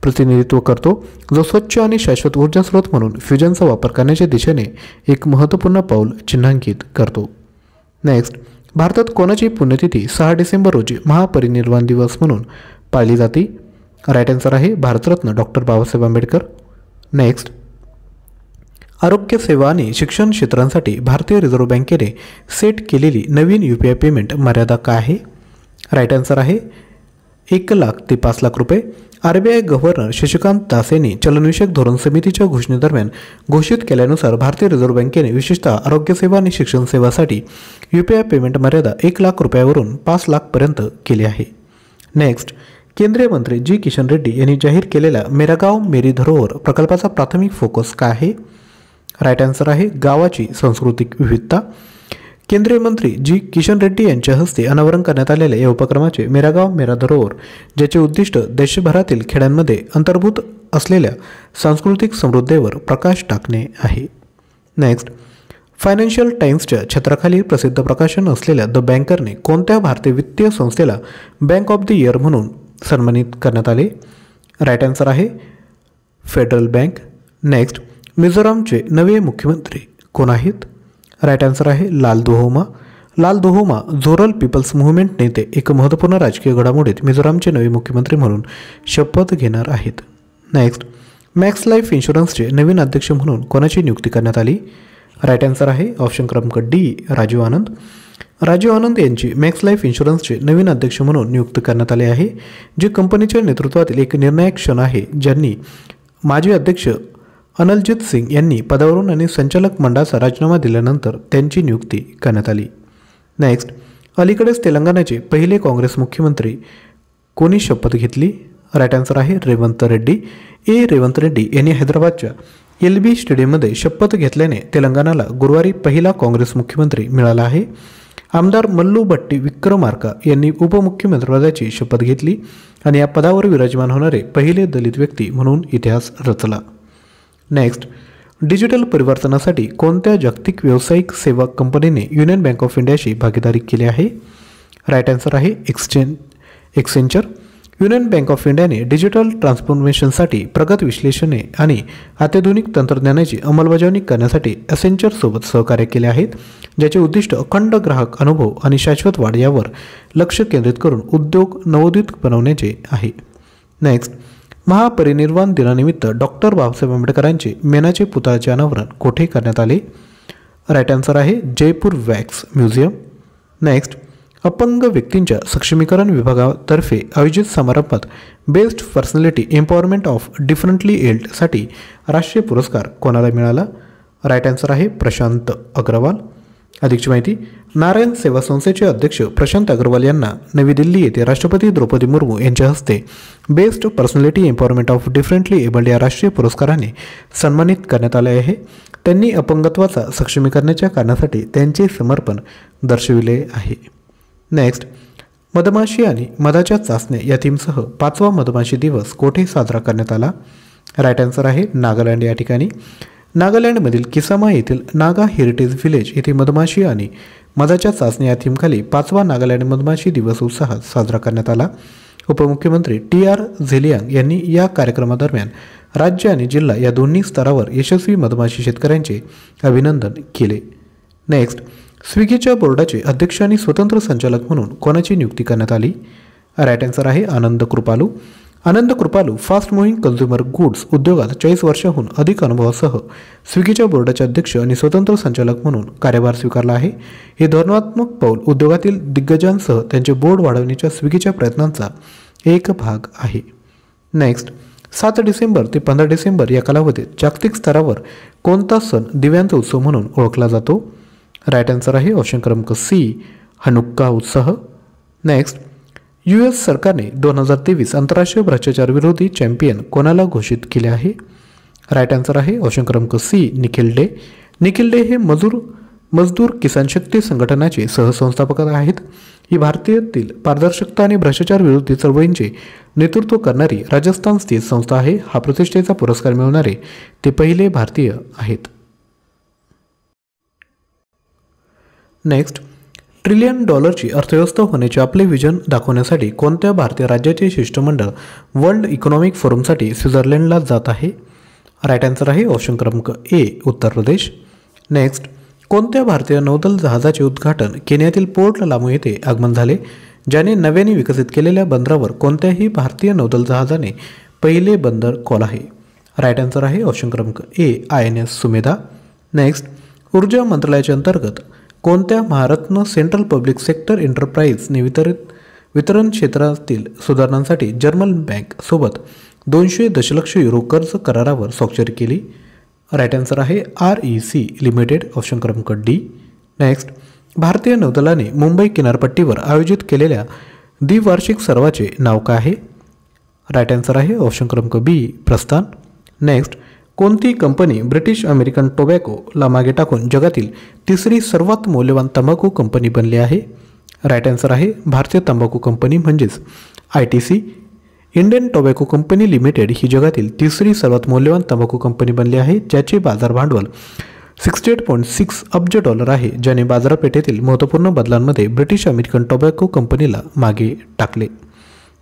प्रतिनिधित्व करतो जो स्वच्छ आणि शाश्वत ऊर्जा स्रोत म्हणून फ्युजनचा वापर करण्याच्या दिशेने एक महत्त्वपूर्ण पाऊल चिन्हांकित करतो. नेक्स्ट, भारतात कोणाची पुण्यतिथी 6 डिसेंबर रोजी महापरिनिर्वाण दिवस म्हणून पाळली जाते? राईट आन्सर आहे भारतरत्न डॉक्टर बाबासाहेब आंबेडकर. नेक्स्ट, आरोग्य सेवा आणि शिक्षण क्षेत्रांसाठी भारतीय रिझर्व्ह बँकेने सेट केलेली नवीन UPI पेमेंट मर्यादा काय आहे? राईट आन्सर आहे 1 लाख ते 5 लाख रुपये. RBI गव्हर्नर शशिकांत दास यांनी चलनविषयक धोरण समितीच्या घोषणेदरम्यान घोषित केल्यानुसार भारतीय रिझर्व्ह बँकेने विशेषतः आरोग्य सेवा आणि शिक्षण सेवासाठी UPI पेमेंट मर्यादा 1 लाख रुपयावरून 5 लाखपर्यंत केली आहे. नेक्स्ट, केंद्रीय मंत्री जी किशन रेड्डी यांनी जाहीर केलेल्या मेरा गाव मेरी धरोहर प्रकल्पाचा प्राथमिक फोकस काय आहे? राईट आन्सर आहे गावाची सांस्कृतिक विविधता. केंद्रीय मंत्री जी किशन रेड्डी यांच्या हस्ते अनावरण करण्यात आलेल्या या उपक्रमाचे मेरा गाव मेरा धरोहर ज्याचे उद्दिष्ट देशभरातील खेड्यांमध्ये अंतर्भूत असलेल्या सांस्कृतिक समृद्धीवर प्रकाश टाकणे आहे. नेक्स्ट, फायनान्शियल टाइम्सच्या छत्राखाली प्रसिद्ध प्रकाशन असलेल्या द बँकरने कोणत्या भारतीय वित्तीय संस्थेला बँक ऑफ द इयर म्हणून सन्मानित करण्यात आले? राईट आन्सर आहे फेडरल बँक. नेक्स्ट, मिझोरामचे नवे मुख्यमंत्री कोण आहेत? राईट आन्सर आहे लाल दुहोमा. लाल दुहोमा झोरल पीपल्स मूव्हमेंट नेते एक महत्त्वपूर्ण राजकीय घडामोडीत मिझोरामचे नवे मुख्यमंत्री म्हणून शपथ घेणार आहेत. नेक्स्ट, मॅक्स लाईफ इन्शुरन्सचे नवीन अध्यक्ष म्हणून कोणाची नियुक्ती करण्यात आली? राईट आन्सर आहे ऑप्शन क्रमांक डी राजीव आनंद. राजीव आनंद यांची मॅक्स लाईफ इन्शुरन्सचे नवीन अध्यक्ष म्हणून नियुक्त करण्यात आले आहे, जे कंपनीच्या नेतृत्वातील एक निर्णायक क्षण आहे, ज्यांनी माजी अध्यक्ष अनलजीत सिंग यांनी पदावरून आणि संचालक मंडळाचा राजीनामा दिल्यानंतर त्यांची नियुक्ती करण्यात आली. नेक्स्ट, अलीकडेच तेलंगणाचे पहिले काँग्रेस मुख्यमंत्री कोणी शपथ घेतली? राईट आन्सर आहे रेवंत रेड्डी. रेवंत रेड्डी यांनी हैदराबादच्या LB स्टेडियममध्ये शपथ घेतल्याने तेलंगणाला गुरुवारी पहिला काँग्रेस मुख्यमंत्री मिळाला आहे. आमदार मल्लू भट्टी विक्रमार्का यांनी उपमुख्यमंत्रिपदाची शपथ घेतली आणि या पदावर विराजमान होणारे पहिले दलित व्यक्ती म्हणून इतिहास रचला. नेक्स्ट, डिजिटल परिवर्तनासाठी कोणत्या जागतिक व्यावसायिक सेवा कंपनीने युनियन बँक ऑफ इंडियाशी भागीदारी केली आहे? राईट आन्सर आहे एक्सेंचर. युनियन बँक ऑफ इंडियाने डिजिटल ट्रान्सफॉर्मेशनसाठी प्रगत विश्लेषणे आणि अत्याधुनिक तंत्रज्ञानाची अंमलबजावणी करण्यासाठी असेंचरसोबत सहकार्य केले आहेत, ज्याचे उद्दिष्ट अखंड ग्राहक अनुभव आणि शाश्वत वाढ यावर लक्ष केंद्रित करून उद्योग नवोदित बनवण्याचे आहे. नेक्स्ट, महापरिनिर्वाण दिनानिमित्त डॉक्टर बाबासाहेब आंबेडकरांचे मेणाचे पुतळ्याचे अनावरण कोठे करण्यात आले? राईट आन्सर आहे जयपूर वॅक्स म्युझियम. नेक्स्ट, अपंग व्यक्तींच्या सक्षमीकरण विभागातर्फे आयोजित समारंभात best personality empowerment of differently एल्डसाठी राष्ट्रीय पुरस्कार कोणाला मिळाला? राईट आन्सर आहे प्रशांत अग्रवाल. अधिकची माहिती, नारायण सेवा संस्थेचे अध्यक्ष प्रशांत अग्रवाल यांना नवी दिल्ली येथे राष्ट्रपती द्रौपदी मुर्मू यांच्या हस्ते best personality empowerment of differently abled या राष्ट्रीय पुरस्काराने सन्मानित करण्यात आले आहे. त्यांनी अपंगत्वाचा सक्षमीकरणाच्या कारणासाठी त्यांचे समर्पण दर्शविले आहे. नेक्स्ट, मधमाशी आणि मधाच्या चाचण्या या थीमसह 5वा मधमाशी दिवस कोठे साजरा करण्यात आला? राईट आन्सर आहे नागालँड या ठिकाणी. नागालँडमधील किसामा येथील नागा हेरिटेज विलेज येथे मधमाशी आणि मधाच्या चाचण्या या थीमखाली 5वा नागालँड मधमाशी दिवस उत्साहात साजरा करण्यात आला. उपमुख्यमंत्री TR झेलियांग यांनी या कार्यक्रमादरम्यान राज्य आणि जिल्हा या दोन्ही स्तरावर यशस्वी मधमाशी शेतकऱ्यांचे अभिनंदन केले. नेक्स्ट, स्विगीच्या बोर्डाचे अध्यक्ष आणि स्वतंत्र संचालक म्हणून कोणाची नियुक्ती करण्यात आली? राईट आन्सर आहे आनंद कृपालू. आनंद कृपालू फास्ट मुव्हिंग कन्झ्युमर गुड्स उद्योगात 40 वर्षांहून अधिक अनुभवासह स्विगीच्या बोर्डाचे अध्यक्ष आणि स्वतंत्र संचालक म्हणून कार्यभार स्वीकारला आहे. हे धोरणात्मक पाऊल उद्योगातील दिग्गजांसह त्यांचे बोर्ड वाढवण्याच्या स्विगीच्या प्रयत्नांचा एक भाग आहे. नेक्स्ट, 7 डिसेंबर ते 15 डिसेंबर या कालावधीत जागतिक स्तरावर कोणता सण दिव्यांचा उत्सव म्हणून ओळखला जातो? राईट आन्सर आहे ऑप्शन क्रमांक C हनुक्का उत्सव. नेक्स्ट, US सरकारने 2023 आंतरराष्ट्रीय भ्रष्टाचार विरोधी चॅम्पियन कोणाला घोषित केले आहे? राईट आन्सर आहे ऑप्शन क्रमांक C Nikhil day. Nikhil day हे मजदूर किसान शक्ती संघटनाचे सहसंस्थापक आहेत. ही भारतातील पारदर्शकता आणि भ्रष्टाचार विरोधी चळवळींचे नेतृत्व करणारी राजस्थान स्थित संस्था आहे. हा प्रतिष्ठेचा पुरस्कार मिळवणारे ते पहिले भारतीय आहेत. नेक्स्ट, $1 ट्रिलियन अर्थव्यवस्था होण्याचे आपले विजन दाखवण्यासाठी कोणत्या भारतीय राज्याचे शिष्टमंडळ वर्ल्ड इकॉनॉमिक फोरमसाठी स्वित्झर्लंडला जात आहे? राईट आन्सर आहे ऑप्शन क्रमांक A उत्तर प्रदेश. नेक्स्ट, कोणत्या भारतीय नौदल जहाजाचे उद्घाटन केनियातील पोर्ट लामू येथे आगमन झाले, ज्याने नव्याने विकसित केलेल्या बंदरावर कोणत्याही भारतीय नौदल जहाजाने पहिले बंदर कॉल आहे? राईट आन्सर आहे ऑप्शन क्रमांक A INS सुमेधा. नेक्स्ट, ऊर्जा मंत्रालयाच्या अंतर्गत कोणत्या महारत्न सेंट्रल पब्लिक सेक्टर एंटरप्राइजने वितरण क्षेत्रातील सुधारणांसाठी जर्मन बँक सोबत 200 दशलक्ष युरो कर्ज करारावर स्वाक्षरी केली? राईट आन्सर आहे REC लिमिटेड ऑप्शन क्रमांक D. नेक्स्ट, भारतीय नौदलाने मुंबई किनारपट्टीवर आयोजित केलेल्या द्विवार्षिक सर्वाचे नाव काय आहे? राईट आन्सर आहे ऑप्शन क्रमांक B प्रस्थान. नेक्स्ट, कोणती कंपनी ब्रिटिश अमेरिकन टोबॅकोला मागे टाकून जगातील तिसरी सर्वात मौल्यवान तंबाखू कंपनी बनली आहे? राईट आन्सर आहे भारतीय तंबाखू कंपनी म्हणजेच ITC. Indian tobacco company limited ही जगातील तिसरी सर्वात मौल्यवान तंबाखू कंपनी बनली आहे, ज्याचे बाजार भांडवल $68.6 अब्ज आहे, ज्याने बाजारपेठेतील महत्त्वपूर्ण बदलांमध्ये ब्रिटिश अमेरिकन टोबॅको कंपनीला मागे टाकले.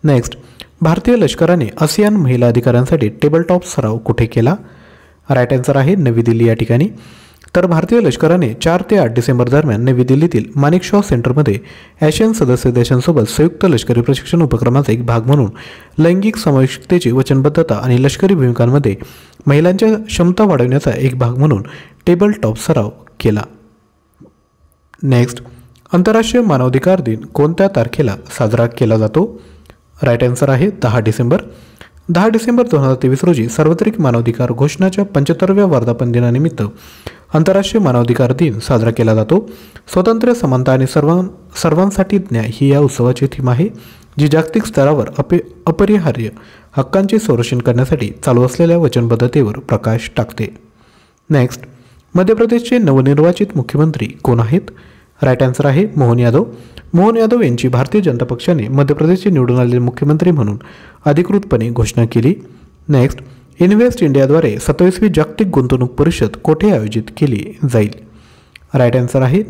नेक्स्ट, भारतीय लष्कराने आसियान महिला अधिकाऱ्यांसाठी टेबल टॉप सराव कुठे केला? राईट आन्सर आहे नवी दिल्ली या ठिकाणी. तर भारतीय लष्कराने 4 ते 8 डिसेंबर दरम्यान नवी दिल्लीतील मानेकशॉ सेंटरमध्ये आशियान सदस्य देशांसोबत संयुक्त लष्करी प्रशिक्षण उपक्रमाचा एक भाग म्हणून लैंगिक समावेशकतेची वचनबद्धता आणि लष्करी भूमिकांमध्ये महिलांच्या क्षमता वाढवण्याचा एक भाग म्हणून टेबल टॉप सराव केला. नेक्स्ट, आंतरराष्ट्रीय मानवाधिकार दिन कोणत्या तारखेला साजरा केला जातो? राईट आन्सर आहे 10 डिसेंबर. 10 डिसेंबर 2023 रोजी सार्वत्रिक मानवाधिकार घोषणाच्या 75व्या वर्धापन दिनानिमित्त आंतरराष्ट्रीय मानवाधिकार दिन साजरा केला जातो. स्वातंत्र्य, समानता आणि सर्वांसाठी न्याय ही या उत्सवाची थीम आहे, जी जागतिक स्तरावर अपरिहार्य हक्कांचे संरक्षण करण्यासाठी चालू असलेल्या वचनबद्धतेवर प्रकाश टाकते. नेक्स्ट, मध्य प्रदेशचे नवनिर्वाचित मुख्यमंत्री कोण आहेत? राईट आन्सर आहे मोहन यादव. मोहन यादव यांची भारतीय जनता पक्षाने मध्य प्रदेशचे निवडून आलेले मुख्यमंत्री म्हणून अधिकृतपणे घोषणा केली. नेक्स्ट, इन्व्हेस्ट इंडियाद्वारे 27वी जागतिक गुंतवणूक परिषद कोठे आयोजित केली जाईल? राईट आन्सर आहे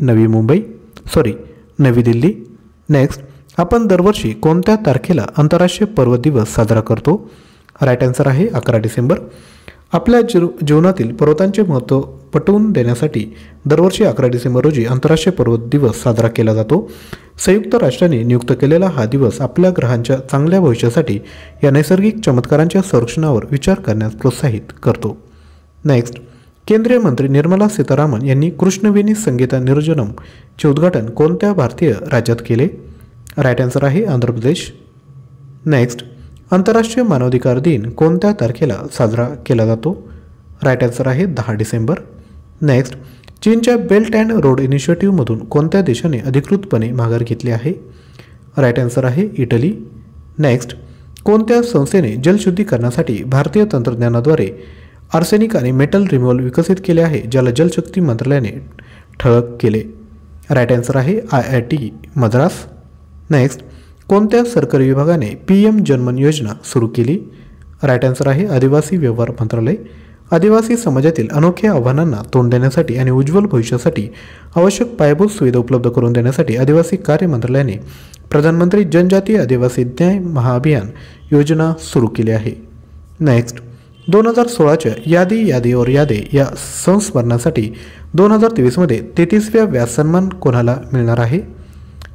नवी दिल्ली. नेक्स्ट, आपण दरवर्षी कोणत्या तारखेला आंतरराष्ट्रीय पर्वत दिवस साजरा करतो? राईट आन्सर आहे 11 डिसेंबर. आपल्या जीवनातील पर्वतांचे महत्त्व पटवून देण्यासाठी दरवर्षी 11 डिसेंबर रोजी आंतरराष्ट्रीय पर्वत दिवस साजरा केला जातो. संयुक्त राष्ट्रांनी नियुक्त केलेला हा दिवस आपल्या ग्रहांच्या चांगल्या भविष्यासाठी या नैसर्गिक चमत्कारांच्या संरक्षणावर विचार करण्यास प्रोत्साहित करतो. नेक्स्ट, केंद्रीय मंत्री निर्मला सीतारामन यांनी कृष्णवेणी संगीता निर्जनमचे उद्घाटन कोणत्या भारतीय राज्यात केले? राईट आन्सर आहे आंध्र प्रदेश. नेक्स्ट, आंतरराष्ट्रीय मानवाधिकार दिन कोणत्या तारखेला साजरा केला जातो? राईट आन्सर आहे 10 डिसेंबर. नेक्स्ट, चीनच्या बेल्ट अँड रोड इनिशिएटिव्हमधून कोणत्या देशाने अधिकृतपणे माघार घेतली आहे? राईट आन्सर आहे इटली. नेक्स्ट, कोणत्या संस्थेने जलशुद्धीकरणासाठी भारतीय तंत्रज्ञानाद्वारे आर्सेनिक आणि मेटल रिमूव्हल विकसित केले आहे, ज्याला जलशक्ती मंत्रालयाने ठळक केले? राईट आन्सर आहे IIT मद्रास. नेक्स्ट, कोणत्या सरकारी विभागाने PM जनमन योजना सुरू केली? राईट आन्सर आहे आदिवासी व्यवहार मंत्रालय. आदिवासी समाजातील अनोख्या आव्हानांना तोंड देण्यासाठी आणि उज्ज्वल भविष्यासाठी आवश्यक पायाभूत सुविधा उपलब्ध करून देण्यासाठी आदिवासी कार्य मंत्रालयाने प्रधानमंत्री जनजातीय आदिवासी न्याय महाअभियान योजना सुरू केली आहे. नेक्स्ट, 2016च्या यादी और यादे या संस्मरणासाठी 2023मध्ये 33व्या व्यास सन्मान कोणाला मिळणार आहे?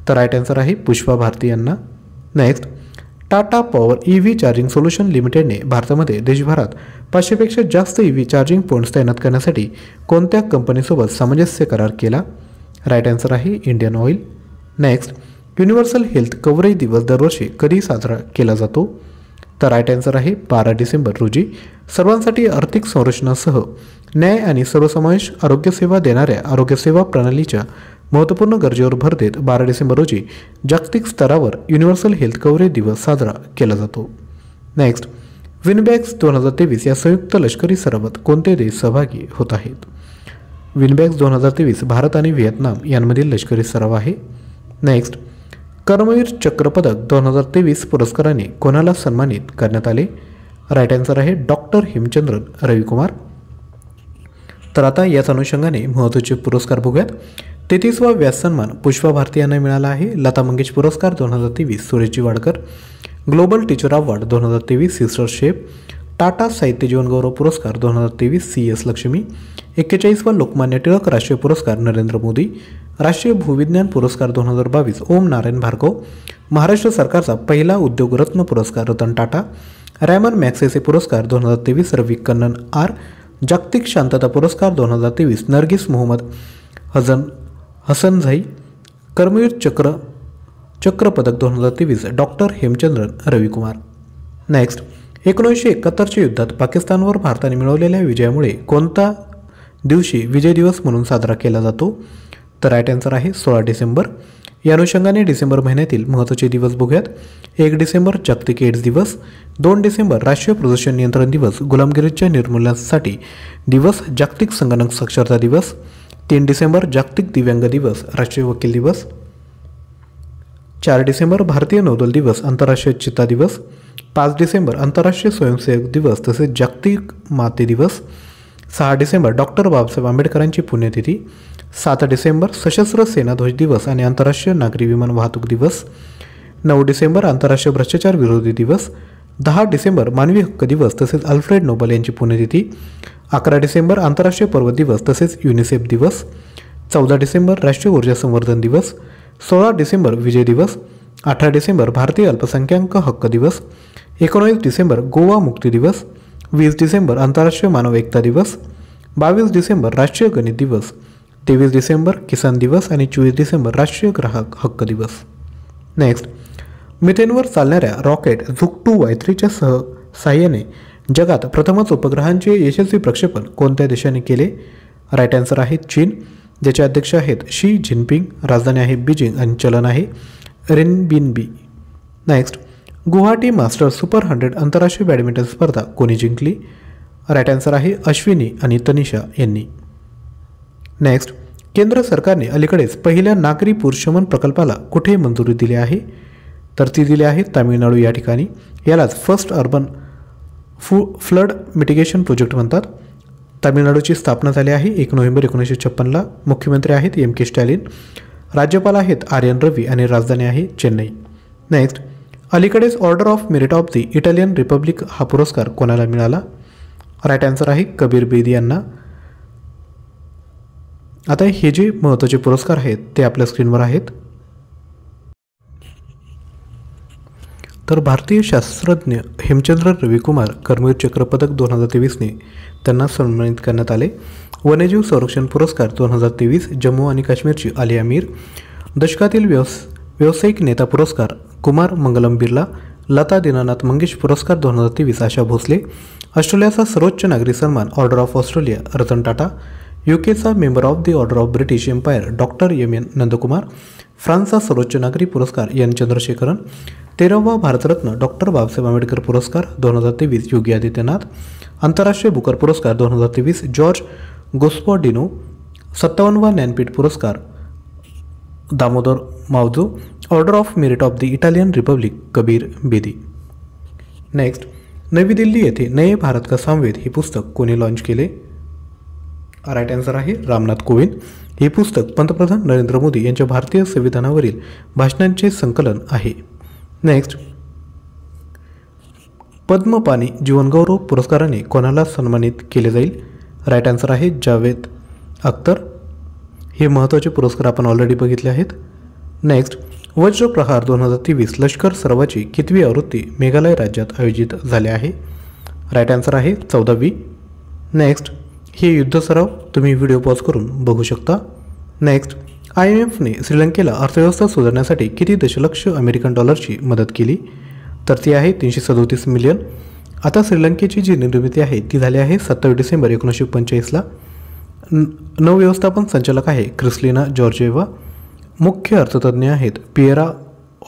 तर राईट आन्सर आहे पुष्पा भारती यांना. Next, Tata power EV charging solution लिमिटेडने भारतामध्ये देशभरात 500पेक्षा जास्त EV चार्जिंग पॉईंट्स तैनात करण्यासाठी कोणत्या कंपनीसोबत सामंजस्य करार केला? राईट आन्सर आहे Indian oil. Next, universal health coverage दिवस दरवर्षी कधी साजरा केला जातो? तर राईट आन्सर आहे 12 डिसेंबर रोजी. सर्वांसाठी आर्थिक संरक्षणासह न्याय आणि सर्वसमावेश आरोग्यसेवा देणाऱ्या आरोग्यसेवा प्रणालीच्या महत्त्वपूर्ण गरजेवर भर देत 12 डिसेंबर रोजी जागतिक स्तरावर युनिव्हर्सल हेल्थ कव्हरेज दिवस साजरा केला जातो. नेक्स्ट, विनबॅक्स 2023 या संयुक्त लष्करी सरावात कोणते देश सहभागी होत आहेत? विनबॅक्स 2023 भारत आणि व्हिएतनाम यांमधील लष्करी सराव आहे. नेक्स्ट, कर्मवीर चक्र पदक 2023 पुरस्काराने कोणाला सन्मानित करण्यात आले? राईट आन्सर आहे डॉक्टर हेमचंद्रन रविकुमार. तर आता याच अनुषंगाने महत्त्वाचे पुरस्कार बघूयात. 33वा व्यास सन्मान पुष्पा भारती यांना मिळाला आहे. लता मंगेश पुरस्कार 2023 Suresh Wadkar. Global teacher award 2023 sister shape. Tata साहित्य जीवन गौरव पुरस्कार 2023 CS लक्ष्मी. 41वा लोकमान्य टिळक राष्ट्रीय पुरस्कार नरेंद्र मोदी. राष्ट्रीय भूविज्ञान पुरस्कार 2022 ओम नारायण भार्गव. महाराष्ट्र सरकारचा पहिला उद्योग रत्न पुरस्कार रतन टाटा. रॅमन मॅक्सेसे पुरस्कार 2023 रवी कन्नन R. जागतिक शांतता पुरस्कार 2023 नर्गिस मोहम्मद हसन झाई. कर्मवीर चक्र पदक 2023 डॉक्टर हेमचंद्रन रविकुमार. नेक्स्ट, 1971च्या युद्धात पाकिस्तानवर भारताने मिळवलेल्या विजयामुळे कोणता दिवशी विजय दिवस म्हणून साजरा केला जातो? तर राईट आन्सर आहे 16 डिसेंबर. या अनुषंगाने डिसेंबर महिन्यातील महत्त्वाचे दिवस बघूयात. 1 डिसेंबर जागतिक एड्स दिवस. 2 डिसेंबर राष्ट्रीय प्रदूषण नियंत्रण दिवस गुलामगिरीच्या निर्मूलनासाठी दिवस जागतिक संगणक साक्षरता दिवस. 3 डिसेंबर जागतिक दिव्यांग दिवस राष्ट्रीय वकील दिवस. 4 डिसेंबर भारतीय नौदल दिवस आंतरराष्ट्रीय चिता दिवस. 5 डिसेंबर आंतरराष्ट्रीय स्वयंसेवक दिवस तसेच जागतिक माते दिवस. 6 डिसेंबर डॉक्टर बाबासाहेब आंबेडकरांची पुण्यतिथी. 7 डिसेंबर सशस्त्र सेना ध्वज दिवस आणि आंतरराष्ट्रीय नागरी विमान वाहतूक दिवस. 9 डिसेंबर आंतरराष्ट्रीय भ्रष्टाचार विरोधी दिवस, 10 डिसेंबर मानवी हक्क दिवस तसेच अल्फ्रेड नोबल यांची पुण्यतिथी, 11 डिसेंबर आंतरराष्ट्रीय पर्वत दिवस तसेच युनिसेफ दिवस, 14 डिसेंबर राष्ट्रीय ऊर्जा संवर्धन दिवस, 16 डिसेंबर विजय दिवस, 18 डिसेंबर भारतीय अल्पसंख्याक हक्क दिवस, 19 डिसेंबर गोवा मुक्ती दिवस, 20 डिसेंबर आंतरराष्ट्रीय मानव एकता दिवस, 22 डिसेंबर राष्ट्रीय गणित दिवस, 23 डिसेंबर किसान दिवस आणि 24 डिसेंबर राष्ट्रीय ग्राहक हक्क दिवस. नेक्स्ट, मिथेनवर चालणाऱ्या रॉकेट झुक-2Y3च्या सहाय्याने जगात प्रथमच उपग्रहांचे यशस्वी प्रक्षेपण कोणत्या देशाने केले? राईट आन्सर आहे चीन, ज्याचे अध्यक्ष आहेत शी जिनपिंग, राजधानी आहे बीजिंग आणि चलन आहे रेनबिनबी. नेक्स्ट, गुवाहाटी मास्टर्स सुपर 100 आंतरराष्ट्रीय बॅडमिंटन स्पर्धा कोणी जिंकली? राईट आन्सर आहे अश्विनी आणि तनिषा यांनी. नेक्स्ट, केंद्र सरकारने अलीकडेच पहिल्या नागरी पूरशमन प्रकल्पाला कुठे मंजुरी दिली आहे? तर ती दिली आहे तामिळनाडू या ठिकाणी. यालाच first urban flood mitigation project म्हणतात. तामिळनाडूची स्थापना झाली आहे 1 नोव्हेंबर 1956ला. मुख्यमंत्री आहेत M.K. स्टॅलिन, राज्यपाल आहेत R.N. रवी आणि राजधानी आहे चेन्नई. नेक्स्ट, अलीकडेच order of merit of the Italian Republic हा पुरस्कार कोणाला मिळाला? राईट आन्सर आहे कबीर बेदी यांना. आता हे जे महत्त्वाचे पुरस्कार आहेत ते आपल्या स्क्रीनवर आहेत. तर भारतीय शास्त्रज्ञ हेमचंद्र रविकुमार कर्मवीर चक्र पदक 2023ने त्यांना सन्मानित करण्यात आले. वन्यजीव संरक्षण पुरस्कार 2023 जम्मू आणि काश्मीरची आलिया मीर. दशकातील व्यावसायिक नेता पुरस्कार कुमार मंगलम बिर्ला. लता दीनानाथ मंगेश पुरस्कार 2023 आशा भोसले. ऑस्ट्रेलियाचा सर्वोच्च नागरी सन्मान order of Australia Ratan Tata. यूकेचा member of the order of British empire doctor M.N. Nandkumar. फ्रान्सचा सर्वोच्च नागरी पुरस्कार N. चंद्रशेखरन. 13वा भारतरत्न डॉक्टर बाबासाहेब आंबेडकर पुरस्कार 2023 योगी आदित्यनाथ. आंतरराष्ट्रीय बुकर पुरस्कार 2023 जॉर्ज गोस्पॉडिनो. 57वा ज्ञानपीठ पुरस्कार Damodar Mauzo. Order of merit of the Italian Republic Kabir Bedi. Next, नवी दिल्ली येथे नये भारत का सामवेद हे पुस्तक कोणी लॉन्च केले? राईट आन्सर आहे रामनाथ कोविंद. हे पुस्तक पंतप्रधान नरेंद्र मोदी यांच्या भारतीय संविधानावरील भाषणांचे संकलन आहे. नेक्स्ट, पद्मपानी जीवनगौरव पुरस्काराने कोणाला सन्मानित केले जाईल? राईट आन्सर आहे जावेद अख्तर. हे महत्त्वाचे पुरस्कार आपण ऑलरेडी बघितले आहेत. नेक्स्ट, वज्रप्रहार 2023 लष्कर सरावाची कितवी आवृत्ती मेघालय राज्यात आयोजित झाले आहे? राईट आन्सर आहे 14वी. नेक्स्ट, हे युद्ध सराव तुम्ही व्हिडिओ पॉज करून बघू शकता. नेक्स्ट, IMFने श्रीलंकेला अर्थव्यवस्था सुधारण्यासाठी किती दशलक्ष अमेरिकन डॉलरची मदत केली? तर ती आहे 337 मिलियन. आता श्रीलंकेची जी निर्मिती आहे ती झाली आहे 27 डिसेंबर 1945ला. नवव्यवस्थापन संचालक आहे क्रिस्लिना जॉर्जेवा. मुख्य अर्थतज्ज्ञ आहेत पिएरा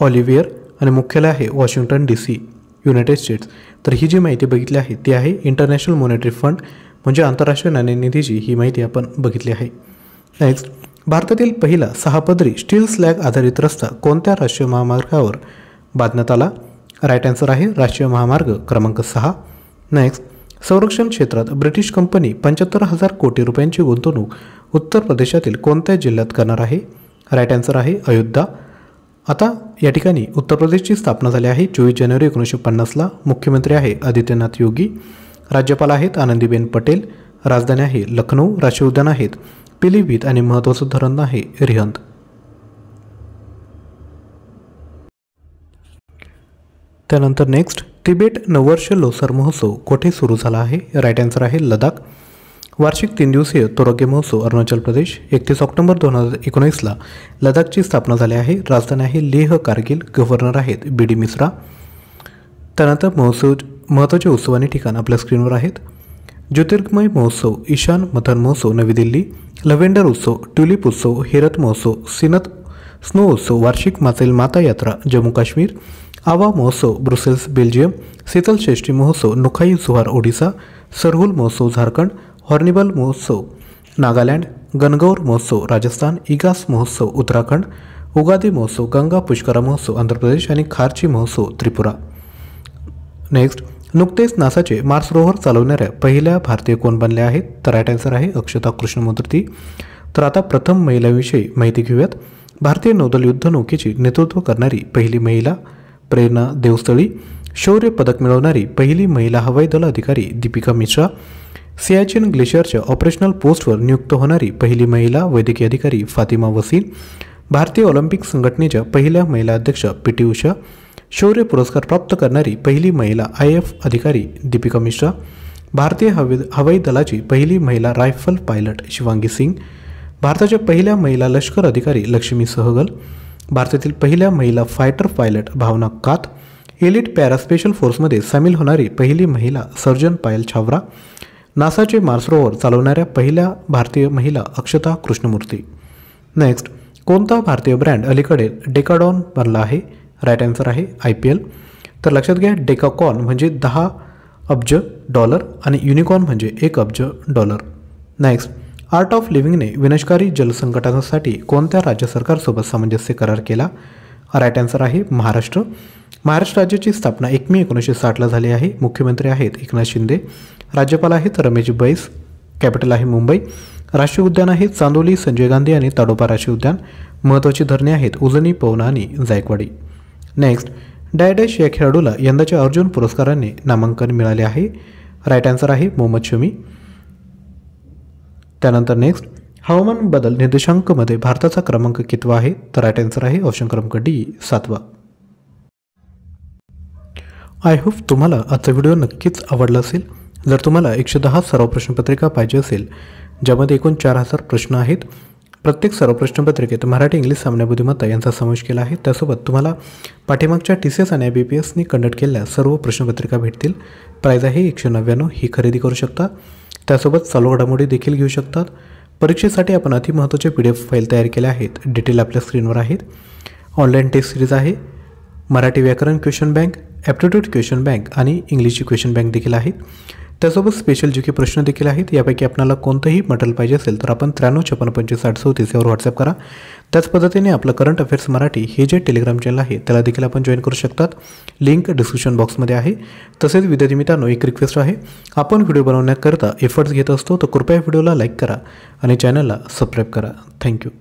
ऑलिव्हियर आणि मुख्यालय आहे वॉशिंग्टन DC युनायटेड स्टेट्स. तर ही जी माहिती बघितली आहे ती आहे इंटरनॅशनल मॉनिटरी फंड म्हणजे आंतरराष्ट्रीय नाणेनिधीची ही माहिती आपण बघितली आहे. नेक्स्ट, भारतातील पहिला 6 पदरी स्टील स्लॅग आधारित रस्ता कोणत्या राष्ट्रीय महामार्गावर बांधण्यात आला? राईट आन्सर आहे राष्ट्रीय महामार्ग क्रमांक 6. नेक्स्ट, संरक्षण क्षेत्रात ब्रिटिश कंपनी 75,000 कोटी रुपयांची गुंतवणूक उत्तर प्रदेशातील कोणत्या जिल्ह्यात करणार आहे? राईट आन्सर आहे अयोध्या. आता या ठिकाणी उत्तर प्रदेशची स्थापना झाली आहे 24 जानेवारी 1950ला. मुख्यमंत्री आहे आदित्यनाथ योगी. राज्यपाल आहेत आनंदीबेन पटेल. राजधानी आहे लखनौ. राष्ट्रीय उद्यान आहेत पिलीभीत आणि महत्त्वाचं धरण आहे रिहंद. त्यानंतर नेक्स्ट, तिबेट नववर्ष लोसार महोत्सव कोठे सुरू झाला आहे? राईट आन्सर आहे लडाख. वार्षिक 3 दिवसीय तोरगे महोत्सव अरुणाचल प्रदेश. 31 ऑक्टोबर 2019ला लडाखची स्थापना झाली आहे. राजधानी आहे लेह कारगिल. गव्हर्नर आहेत BD मिश्रा. त्यानंतर महत्त्वाचे उत्सव आणि ठिकाण आपल्या स्क्रीनवर आहेत. ज्योतिर्गमय महोत्सव ईशान मथन महोत्सव नवी दिल्ली. लव्हेंडर उत्सव, ट्युलिप उत्सव, हेरत महोत्सव, सिनत स्नो उत्सव, वार्षिक मासेल माता यात्रा जम्मू काश्मीर. आवा महोत्सव ब्रुसेल्स बेल्जियम. शीतल षष्ठी महोत्सव नुखाई जुहार ओडिसा. सरहुल महोत्सव झारखंड. हॉर्निबल महोत्सव नागालँड. गणगौर महोत्सव राजस्थान. इगास महोत्सव उत्तराखंड. उगादी महोत्सव गंगा पुष्करा महोत्सव आंध्र प्रदेश आणि खारची महोत्सव त्रिपुरा. नेक्स्ट, नुकतेच नासाचे मार्स रोव्हर चालवणाऱ्या पहिल्या भारतीय कोण बनल्या आहेत? तर राईट आन्सर आहे अक्षता कृष्णमूर्ती. तर आता प्रथम महिलांविषयी माहिती घेऊयात. भारतीय नौदल युद्ध नौकेचे नेतृत्व करणारी पहिली महिला प्रेरणा देवस्थळी, शौर्य पदक मिळवणारी पहिली महिला हवाई दल अधिकारी दीपिका मिश्रा, सियाचिन ग्लेशियरच्या ऑपरेशनल पोस्टवर नियुक्त होणारी पहिली महिला वैद्यकीय अधिकारी फातिमा वसीम, भारतीय ऑलिम्पिक संघटनेच्या पहिल्या महिला अध्यक्ष पी.टी. उषा, शौर्य पुरस्कार प्राप्त करणारी पहिली महिला IAF अधिकारी दीपिका मिश्रा, भारतीय हवाई दलाची पहिली महिला रायफल पायलट शिवांगी सिंग, भारताच्या पहिल्या महिला लष्कर अधिकारी लक्ष्मी सहगल, भारतातील पहिल्या महिला फायटर पायलट भावना कात, एलिट पॅरा स्पेशल फोर्समध्ये सामील होणारी पहिली महिला सर्जन पायल छावरा, नासाचे मार्स रोवर चालवणाऱ्या पहिल्या भारतीय महिला अक्षता कृष्णमूर्ती. नेक्स्ट, कोणता भारतीय ब्रँड अलीकडे डेकाडॉन बनला आहे? राईट आन्सर आहे IPL. तर लक्षात घ्या, डेकाकॉन म्हणजे 10 अब्ज डॉलर आणि युनिकॉर्न म्हणजे 1 अब्ज डॉलर. नेक्स्ट, आर्ट ऑफ लिव्हिंगने विनाशकारी जलसंकटासाठी कोणत्या राज्य सरकारसोबत सामंजस्य करार केला? राईट आन्सर आहे महाराष्ट्र. महाराष्ट्र राज्याची स्थापना 1 मे 1960ला झाली आहे. मुख्यमंत्री आहेत एकनाथ शिंदे, राज्यपाल आहेत रमेश बैस, कॅपिटल आहे मुंबई, राष्ट्रीय उद्यान आहेत चांदोली, संजय गांधी आणि ताडोबा राष्ट्रीय उद्यान, महत्त्वाची धरणे आहेत उजनी, पवना आणि जायकवाडी. नेक्स्ट, डायडॅश या खेळाडूला यंदाच्या अर्जुन पुरस्काराने नामांकन मिळाले आहे. राईट आन्सर आहे मोहम्मद शमी. त्यानंतर नेक्स्ट, हवामान बदल निर्देशांकमध्ये भारताचा क्रमांक कितवा आहे? तर राईट आन्सर आहे ऑप्शन क्रमांक D 7वा. आय होप तुम्हाला आजचा व्हिडिओ नक्कीच आवडला असेल. जर तुम्हाला 110 सराव प्रश्नपत्रिका पाहिजे असेल, ज्यामध्ये एकूण 4000 प्रश्न आहेत, प्रत्येक सराव प्रश्नपत्रिकेत मराठी इंग्लिश सामान्य बुद्धिमत्ता यांचा समावेश केला आहे. त्यासोबत तुम्हाला पाठीमागच्या TCS आणि IBPSनी कंडक्ट केलेल्या सर्व प्रश्नपत्रिका भेटतील. प्राईज आहे 199. ही खरेदी करू शकता. त्यासोबत चालू घडामोडी देखील घेऊ शकतात. परीक्षेसाठी आपण अतिमहत्त्वाचे PDF फाईल तयार केल्या आहेत. डिटेल आपल्या स्क्रीनवर आहेत. ऑनलाईन टेस्ट सिरीज आहे. मराठी व्याकरण question bank, aptitude question bank आणि इंग्लिशची क्वेश्चन बँक देखील आहेत. त्यासोबत स्पेशल GK प्रश्न देखील आहेत. यापैकी आपल्याला कोणतंही मटेरियल पाहिजे असेल तर आपण 9356553834 यावर व्हॉट्सअप करा. त्याच पद्धतीने आपलं करंट अफेअर्स मराठी हे जे टेलिग्राम चॅनल आहे त्याला देखील आपण जॉईन करू शकतात. लिंक डिस्क्रिप्शन बॉक्समध्ये आहे. तसेच विद्यार्थी मित्रांनो, एक रिक्वेस्ट आहे, आपण व्हिडिओ बनवण्याकरता एफर्ट्स घेत असतो, तर कृपया व्हिडिओला लाईक करा आणि चॅनलला सबस्क्राईब करा. थँक्यू.